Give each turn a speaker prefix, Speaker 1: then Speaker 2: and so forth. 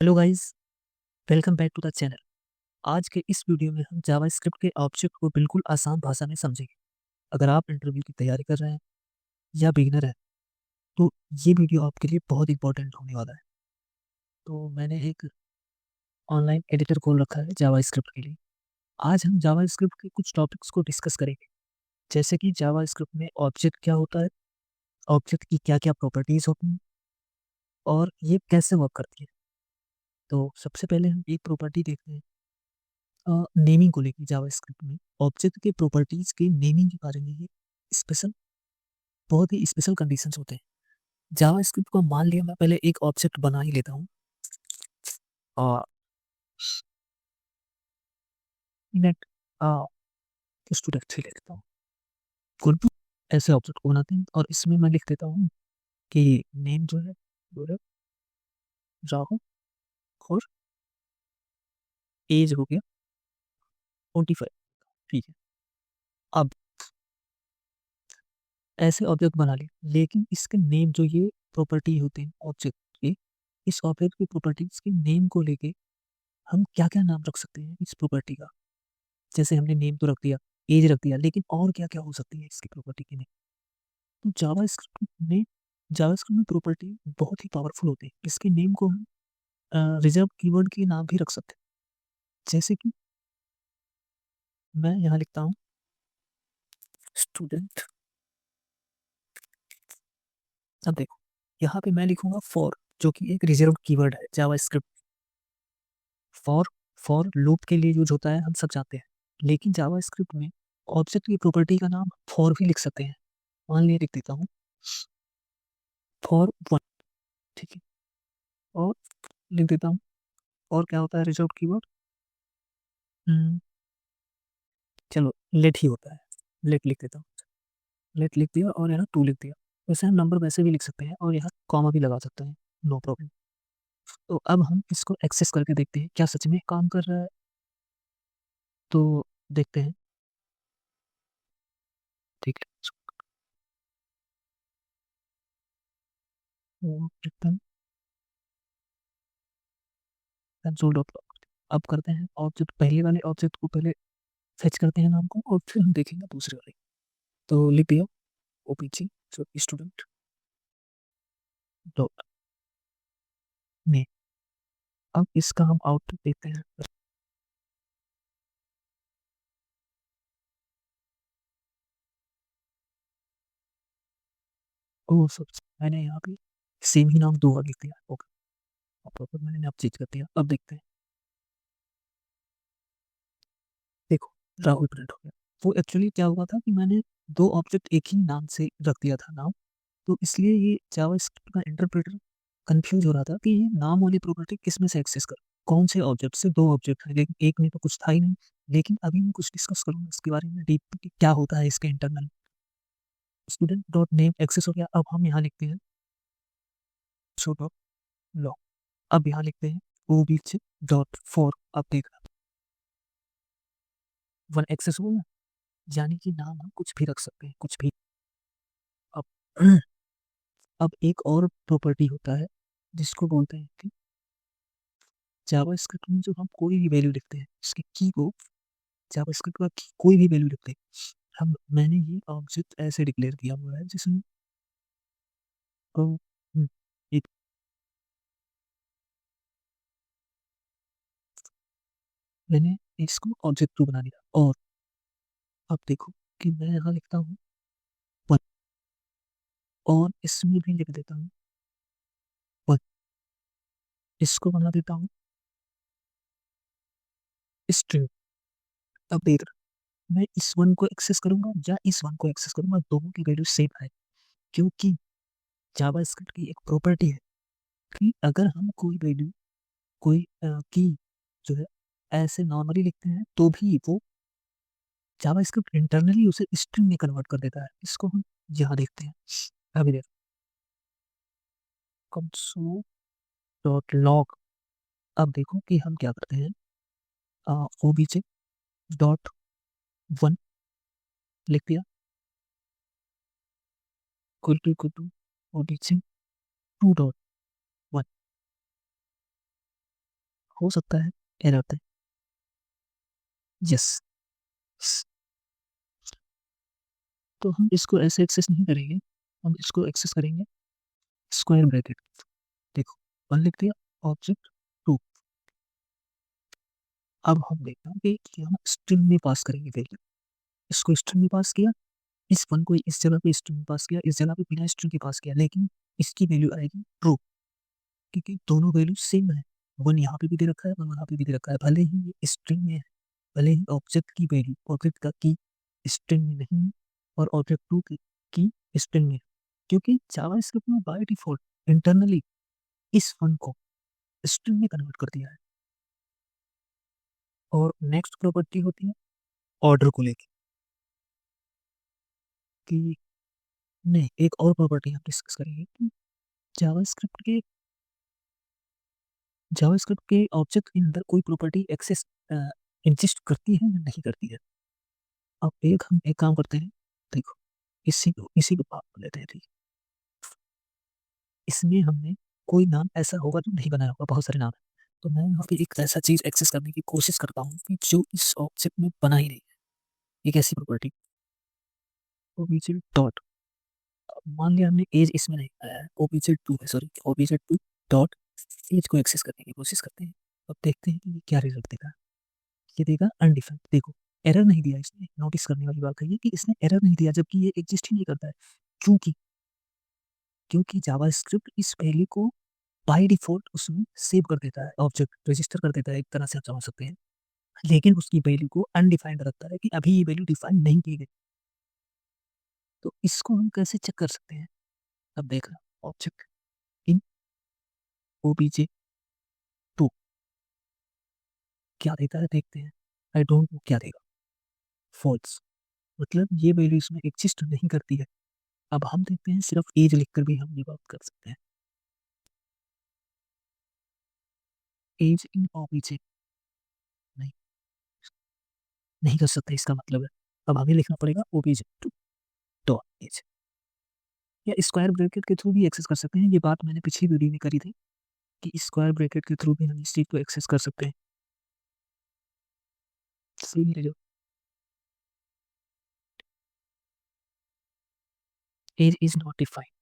Speaker 1: Hello guys, welcome back to the channel. आज के इस वीडियो में हम जावास्क्रिप्ट के ऑब्जेक्ट को बिल्कुल आसान भाषा में समझेंगे। अगर आप इंटरव्यू की तैयारी कर रहे हैं या बिगिनर हैं तो ये वीडियो आपके लिए बहुत इंपॉर्टेंट होने वाला है। तो मैंने एक ऑनलाइन एडिटर खोल रखा है जावास्क्रिप्ट के लिए। आज हम जावास्क्रिप्ट के कुछ टॉपिक्स को डिस्कस करेंगे, जैसे कि जावास्क्रिप्ट में ऑब्जेक्ट क्या होता है, ऑब्जेक्ट की क्या क्या प्रॉपर्टीज होती हैं और ये कैसे वर्क करती है। तो सबसे पहले हम एक प्रॉपर्टी देखते हैं नेमिंग को लेकर। जावास्क्रिप्ट में ऑब्जेक्ट के प्रॉपर्टीज के नेमिंग के बारे में ये स्पेशल बहुत ही स्पेशल कंडीशंस होते हैं। जावास्क्रिप्ट को मान लिया मैं पहले एक ऑब्जेक्ट बना ही लेता हूँ और नेट स्टूडेंट ही लेता हूँ। कुल ऐसे ऑब्जेक्ट को बनाते हैं और इसमें मैं लिख देता हूँ कि नेम जो है वो है राहुल और एज हो गया 25। ठीक है, अब ऐसे ऑब्जेक्ट बना लिए, लेकिन इसके नेम जो ये प्रॉपर्टी होते हैं ऑब्जेक्ट के, इस ऑब्जेक्ट की प्रॉपर्टीज के नेम को लेके हम क्या क्या नाम रख सकते हैं इस प्रॉपर्टी का। जैसे हमने नेम तो रख दिया, एज रख दिया, लेकिन और क्या क्या हो सकती है इसकी प्रॉपर्टी के नेम। तो जावास्क्रिप्ट में प्रॉपर्टी बहुत ही पावरफुल होते हैं। इसके नेम को हम रिजर्व कीवर्ड के नाम भी रख सकते हैं। जैसे कि मैं यहाँ लिखता हूँ स्टूडेंट। अब देखो, यहाँ पे मैं लिखूंगा फॉर, जो कि एक रिजर्व कीवर्ड है जावास्क्रिप्ट। फॉर फॉर लूप के लिए यूज होता है, हम सब जानते हैं। लेकिन जावास्क्रिप्ट में ऑब्जेक्ट की प्रॉपर्टी का नाम फॉर भी लिख सकते हैं। मान लिया लिख देता हूँ फॉर वन। ठीक है, और लिख देता हूँ और क्या होता है रिजर्व कीवर्ड। चलो लेट ही होता है, लेट लिख देता हूँ। लेट लिख दिया और यहाँ टू लिख दिया। वैसे हम नंबर वैसे भी लिख सकते हैं और यहाँ कॉमा भी लगा सकते हैं, नो प्रॉब्लम। तो अब हम इसको एक्सेस करके देखते हैं क्या सच में काम कर रहा है। तो देखते हैं। ठीक है, कंसोल डॉट लॉग। अब करते हैं ऑब्जेक्ट, पहले वाले ऑब्जेक्ट को पहले फेच करते हैं नाम को और फिर हम देखेंगे दूसरे वाले। तो लिख दिया ओपीजी स्टूडेंट डॉट में। अब इसका हम आउटपुट देखते हैं। ओ सब, मैंने यहाँ पे सेम ही नाम दो बार लिख दिया। ओके, प्रॉपर मैंने अब चेंज कर दिया। अब देखते हैं, देखो राहुल प्रिंट हो गया। वो एक्चुअली क्या हुआ था कि मैंने दो ऑब्जेक्ट एक ही नाम से रख दिया था नाम, तो इसलिए ये जावास्क्रिप्ट का इंटरप्रेटर कंफ्यूज हो रहा था कि ये नाम वाली प्रॉपर्टी किस में से एक्सेस कर, कौन से ऑब्जेक्ट से। दो ऑब्जेक्ट है लेकिन एक में तो कुछ था ही नहीं। लेकिन अभी मैं कुछ डिस्कस करूंगा इसके बारे में डीप, क्या होता है इसके internal. Student dot name access हो गया। अब हम यहाँ लिखते हैं शो डॉट लॉग। अब यहाँ लिखते हैं ओ बीच डॉट फॉर। अब देख, वन एक्सेस हो गया, यानी कि नाम हम कुछ भी रख सकते हैं, कुछ भी। अब अब एक और प्रॉपर्टी होता है जिसको बोलते हैं कि जावास्क्रिप्ट में जो हम कोई भी वैल्यू लिखते हैं, इसकी की को, जावास्क्रिप्ट का की कोई भी वैल्यू लिखते हैं हम, मैंने ये ऑब्जेक्ट ऐसे डिक्लेयर किया हुआ है जिसमें एक, मैंने इसको ऑब्जेक्ट टू बना दिया। और अब देखो कि मैं यहाँ लिखता हूँ वन, और इसमें भी लिख देता हूँ वन। इसको बना देता हूँ स्ट्रिंग। अब देख, मैं इस वन को एक्सेस करूंगा या इस वन को एक्सेस करूंगा, दोनों की वैल्यू सेम है। क्योंकि जावास्क्रिप्ट की एक प्रॉपर्टी है कि अगर हम कोई वैल्यू, कोई की जो है ऐसे नॉर्मली लिखते हैं तो भी वो जावास्क्रिप्ट इंटरनली उसे स्ट्रिंग में कन्वर्ट कर देता है। इसको हम यहाँ देखते हैं। अभी देखो कंसोल डॉट लॉग। अब देखो कि हम क्या करते हैं, ओबीजे डॉट वन लिख दिया, equal to OBJ two dot one. हो सकता है एरर दे। यस, तो हम इसको ऐसे एक्सेस नहीं करेंगे, हम इसको एक्सेस करेंगे स्क्वायर ब्रैकेट। देखो 1 लिख दिया, ऑब्जेक्ट 2। अब हम देखते हैं कि हम स्ट्रिंग में पास करेंगे वैल्यू। इसको स्ट्रिंग में पास किया, इस 1 को इस जगह पे स्ट्रिंग में पास किया, इस जगह पे बिना स्ट्रिंग के पास किया, लेकिन इसकी वैल्यू आएगी ट्रू, क्योंकि दोनों वैल्यू सेम है। 1 यहाँ पे भी दे रखा है, 1 वहाँ पे भी दे रखा है, भले ही ये स्ट्रिंग में है, भले ही ऑब्जेक्ट की वैल्यू ऑब्जेक्ट का की स्ट्रिंग में नहीं है और ऑब्जेक्ट 2 की स्ट्रिंग में है, क्योंकि जावास्क्रिप्ट में बाय डिफॉल्ट इंटरनली इस 1 को स्ट्रिंग में कन्वर्ट कर दिया है। और नेक्स्ट प्रॉपर्टी होती है ऑर्डर को लेके, कि नहीं, एक और प्रॉपर्टी हम डिस्कस करेंगे कि जावास्क्रिप्ट के ऑब्जेक्ट के अंदर कोई प्रॉपर्टी एक्सेस एग्जिस्ट करती है या नहीं करती है। अब हम एक काम करते हैं, देखो इसी को बात लेते हैं। ठीक, इसमें हमने कोई नाम ऐसा होगा जो नहीं बनाया होगा, बहुत सारे नाम है, तो मैं यहाँ पे एक ऐसा चीज एक्सेस करने की कोशिश करता हूँ कि जो इस ऑब्जेक्ट में बना ही नहीं है। एक ऐसी प्रॉपर्टी ओबीजे डॉट, मान लिया हमने एज इसमें नहीं आया है, ओबीजे 2 है, सॉरी ओबीजे 2 डॉट एज को एक्सेस करने की कोशिश करते हैं। अब देखते हैं कि ये क्या रिजल्ट देगा। ये देगा अनडिफाइंड। देखो एरर नहीं दिया इसने, नोटिस करने वाली बात है कि इसने एरर नहीं दिया, जबकि ये एग्जिस्ट ही नहीं करता है। क्योंकि क्योंकि जावास्क्रिप्ट इस वैल्यू को बाय डिफॉल्ट उसमें सेव कर देता है, ऑब्जेक्ट रजिस्टर कर देता है, एक तरह से आप समझ सकते हैं, लेकिन उसकी वैल्यू को अनडिफाइंड रखता है कि अभी ये वैल्यू डिफाइन नहीं की गई। तो इसको हम कैसे चेक कर सकते हैं। अब देखना, ऑब्जेक्ट इन ओबीजे 2 क्या देता है, देखते हैं। आई डोंट नो क्या देगा, फॉल्स, मतलब ये वैल्यू इसमें एग्जिस्ट नहीं करती है। अब हम देखते हैं, सिर्फ एज लिखकर भी हम ये बात कर सकते हैं। एज इन ओबीजे नहीं, नहीं कर सकते, इसका मतलब है अब हमें लिखना पड़ेगा ओबीजे 2 डॉट एज, या स्क्वायर ब्रैकेट के थ्रू भी एक्सेस कर सकते हैं। ये बात मैंने पिछली वीडियो में करी थी कि स्क्वायर ब्रैकेट के थ्रू भी हम इस चीज को एक्सेस कर सकते हैं। सही है जो एज इज नॉट डिफाइंड,